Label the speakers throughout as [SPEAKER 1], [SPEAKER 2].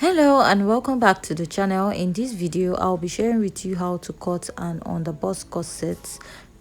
[SPEAKER 1] Hello and welcome back to the channel. In this video I'll be sharing with you how to cut an underbust corset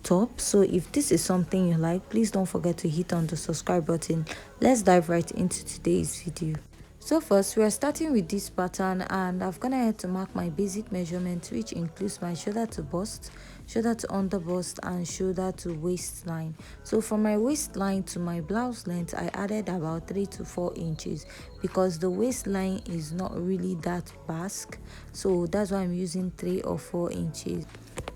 [SPEAKER 1] top. So if this is something you like, please don't forget to hit on the subscribe button. Let's dive right into today's video. So first we are starting with this pattern, and I've gone ahead to mark my basic measurement, which includes my shoulder to bust, shoulder to underbust, and shoulder to waistline. So from my waistline to my blouse length, I added about 3 to 4 inches because the waistline is not really that busk, so that's why I'm using 3 or 4 inches.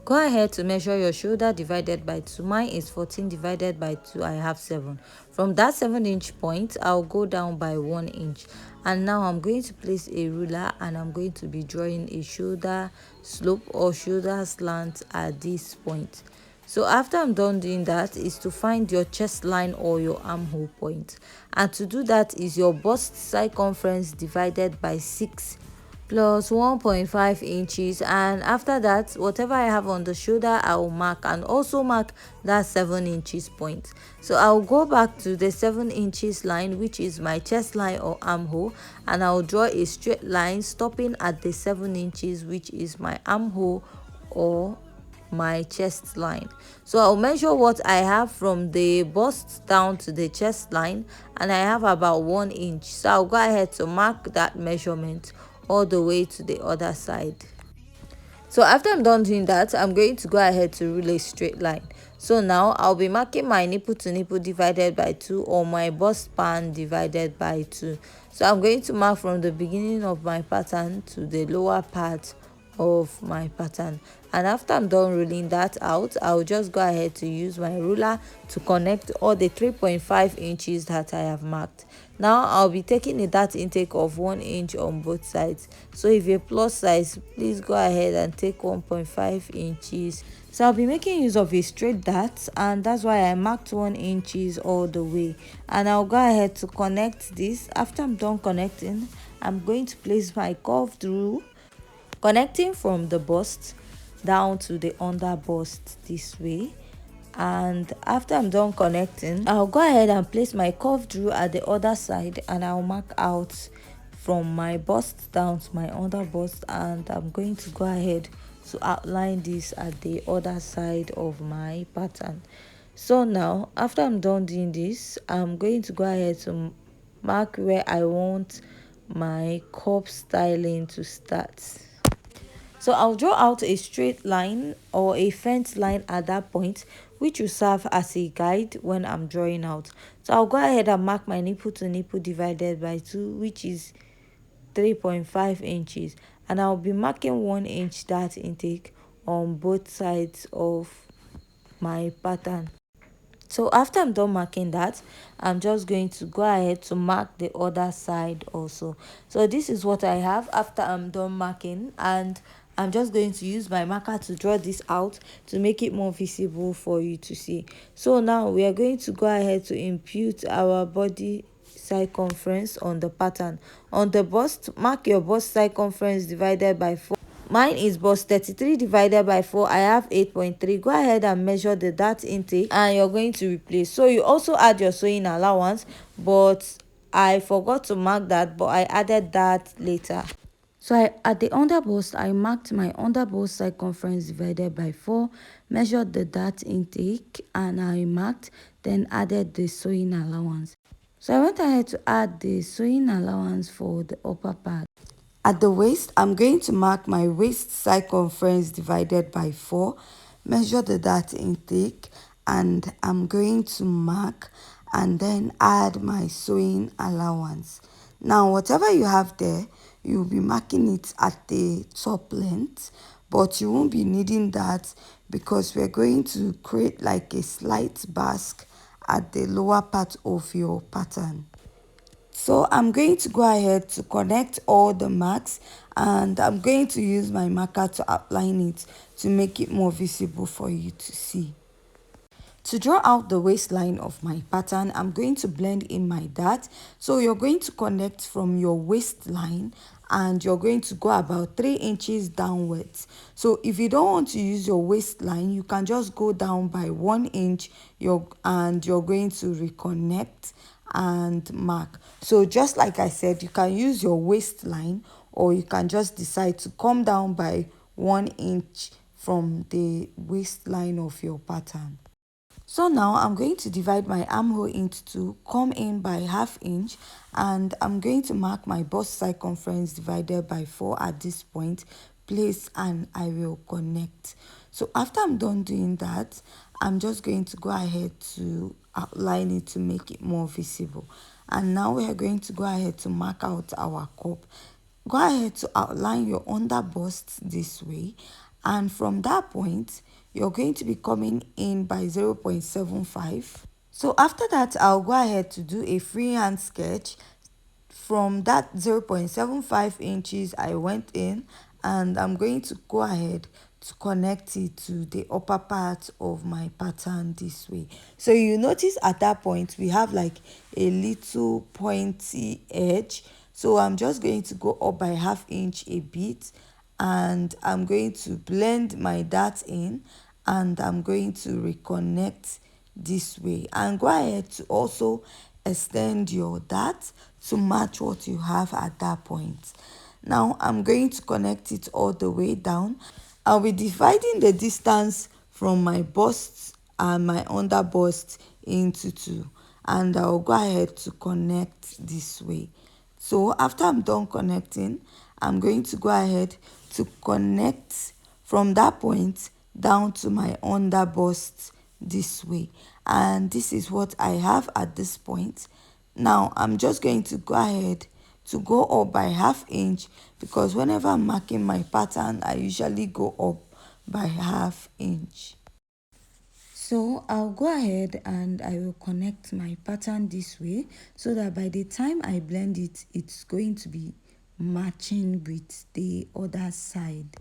[SPEAKER 1] Go ahead to measure your shoulder divided by 2. Mine is 14 divided by 2. I have 7. From that 7-inch point, I'll go down by 1 inch. And now I'm going to place a ruler and I'm going to be drawing a shoulder slope or shoulder slant at this point. So after I'm done doing that is to find your chest line or your armhole point. And to do that is your bust circumference divided by 6 plus 1.5 inches, and after that whatever I have on the shoulder I will mark, and also mark that 7 inches point. So I'll go back to the 7 inches line, which is my chest line or armhole, and I'll draw a straight line stopping at the 7 inches, which is my armhole or my chest line. So I'll measure what I have from the bust down to the chest line, and I have about 1 inch. So I'll go ahead to mark that measurement all the way to the other side. So after I'm done doing that, I'm going to go ahead to rule a straight line. So now I'll be marking my nipple to nipple divided by 2, or my bust span divided by 2. So I'm going to mark from the beginning of my pattern to the lower part of my pattern, and after I'm done ruling that out, I'll just go ahead to use my ruler to connect all the 3.5 inches that I have marked. Now I'll be taking a dart intake of 1 inch on both sides. So if you're plus size, please go ahead and take 1.5 inches. So I'll be making use of a straight dart, and that's why I marked 1 inches all the way. And I'll go ahead to connect this. After I'm done connecting, I'm going to place my curved rule, connecting from the bust down to the under bust this way. And after I'm done connecting, I'll go ahead and place my curved rule at the other side, and I'll mark out from my bust down to my under bust, and I'm going to go ahead to outline this at the other side of my pattern. So now after I'm done doing this, I'm going to go ahead to mark where I want my cup styling to start. So I'll draw out a straight line or a fence line at that point, which will serve as a guide when I'm drawing out. So I'll go ahead and mark my nipple to nipple divided by 2, which is 3.5 inches, and I'll be marking 1 inch dart intake on both sides of my pattern. So after I'm done marking that, I'm just going to go ahead to mark the other side also. So this is what I have after I'm done marking, and I'm just going to use my marker to draw this out to make it more visible for you to see. So now we are going to go ahead to impute our body circumference on the pattern. On the bust, mark your bust circumference divided by 4. Mine is bust 33 divided by 4. I have 8.3. Go ahead and measure the dart intake, and you're going to replace. So you also add your sewing allowance, but I forgot to mark that, but I added that later. So at the underbust, I marked my underbust circumference divided by 4, measured the dart intake, and I marked, then added the sewing allowance. So I went ahead to add the sewing allowance for the upper part. At the waist, I'm going to mark my waist circumference divided by 4, measure the dart intake, and I'm going to mark and then add my sewing allowance. Now whatever you have there, you'll be marking it at the top length, but you won't be needing that because we're going to create like a slight busk at the lower part of your pattern. So I'm going to go ahead to connect all the marks, and I'm going to use my marker to outline it to make it more visible for you to see. To draw out the waistline of my pattern, I'm going to blend in my dart. So you're going to connect from your waistline, and you're going to go about 3 inches downwards. So if you don't want to use your waistline, you can just go down by 1 inch, and you're going to reconnect and mark. So just like I said, you can use your waistline, or you can just decide to come down by 1 inch from the waistline of your pattern. So now I'm going to divide my armhole into two, come in by ½ inch, and I'm going to mark my bust circumference divided by 4 at this point, place, and I will connect. So after I'm done doing that, I'm just going to go ahead to outline it to make it more visible. And now we are going to go ahead to mark out our cup. Go ahead to outline your underbust this way, and from that point you're going to be coming in by 0.75. So after that, I'll go ahead to do a freehand sketch. From that 0.75 inches I went in, and I'm going to go ahead to connect it to the upper part of my pattern this way. So you notice at that point we have like a little pointy edge, so I'm just going to go up by ½ inch a bit, and I'm going to blend my dart in, and I'm going to reconnect this way, and go ahead to also extend your dart to match what you have at that point. Now I'm going to connect it all the way down. I'll be dividing the distance from my bust and my underbust into two, and I'll go ahead to connect this way. So after I'm done connecting, I'm going to go ahead to connect from that point down to my underbust this way, and this is what I have at this point. Now I'm just going to go ahead to go up by ½ inch, because whenever I'm marking my pattern I usually go up by ½ inch. So I'll go ahead and I will connect my pattern this way, so that by the time I blend it, it's going to be matching with the other side.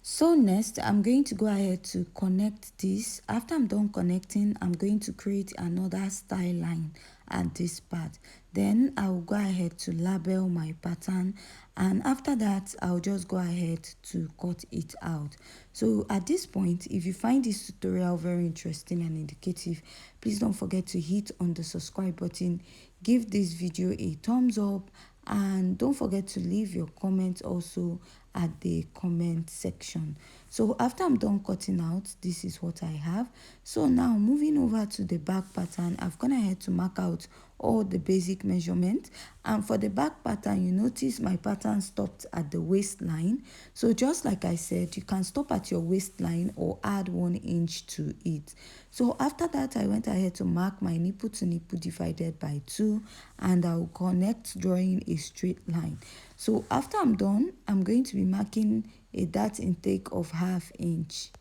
[SPEAKER 1] So next, I'm going to go ahead to connect this. After I'm done connecting, I'm going to create another style line at this part. Then I'll go ahead to label my pattern, and after that I'll just go ahead to cut it out. So at this point, if you find this tutorial very interesting and indicative, please don't forget to hit on the subscribe button, give this video a thumbs up, and don't forget to leave your comments also at the comment section. So after I'm done cutting out, this is what I have. So now moving over to the back pattern, I've gone ahead to mark out all the basic measurements, and for the back pattern, you notice my pattern stopped at the waistline. So just like I said, you can stop at your waistline or add 1 inch to it. So after that, I went ahead to mark my nipple to nipple divided by 2, and I'll connect drawing a straight line. So after I'm done, I'm going to be marking a dart intake of ½ inch,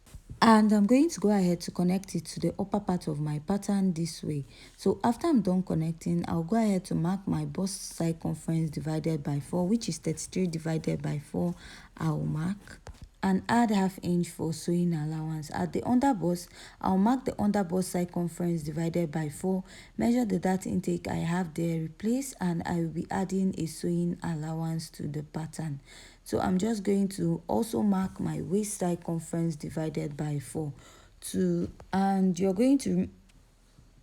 [SPEAKER 1] and I'm going to go ahead to connect it to the upper part of my pattern this way. So after I'm done connecting, I'll go ahead to mark my bust circumference divided by 4, which is 33 divided by 4. I'll mark and add ½ inch for sewing allowance. At the underbust, I'll mark the underbust circumference divided by 4, measure the dart intake I have there, replace, and I will be adding a sewing allowance to the pattern. So I'm just going to also mark my waist circumference divided by 4 and you're going to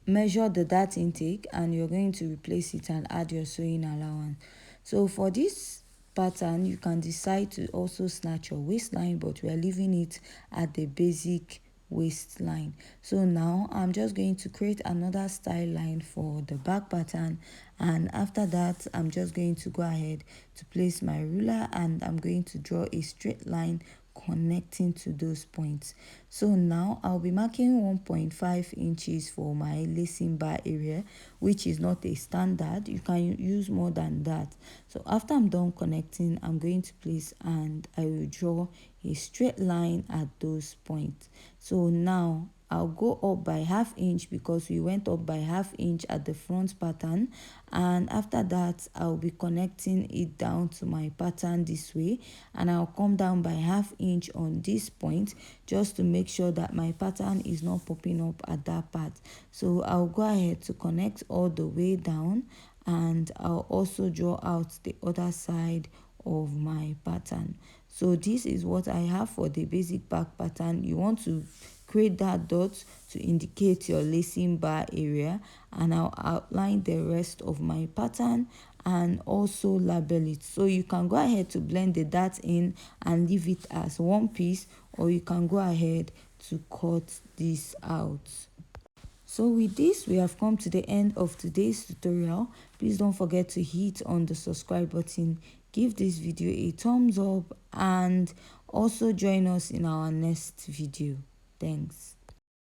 [SPEAKER 1] measure the dart intake, and you're going to replace it and add your sewing allowance. So for this pattern, you can decide to also snatch your waistline, but we are leaving it at the basic waistline. So now I'm just going to create another style line for the back pattern, and after that I'm just going to go ahead to place my ruler, and I'm going to draw a straight line connecting to those points. So now I'll be marking 1.5 inches for my lacing bar area, which is not a standard. You can use more than that. So after I'm done connecting, I'm going to place, and I will draw a straight line at those points. So now I'll go up by ½ inch, because we went up by ½ inch at the front pattern, and after that I'll be connecting it down to my pattern this way, and I'll come down by ½ inch on this point, just to make sure that my pattern is not popping up at that part. So I'll go ahead to connect all the way down, and I'll also draw out the other side of my pattern. So this is what I have for the basic back pattern. You want to create that dot to indicate your lacing bar area, and I'll outline the rest of my pattern and also label it. So you can go ahead to blend the dart in and leave it as one piece, or you can go ahead to cut this out. So with this, we have come to the end of today's tutorial. Please don't forget to hit on the subscribe button, give this video a thumbs up, and also join us in our next video. Thanks.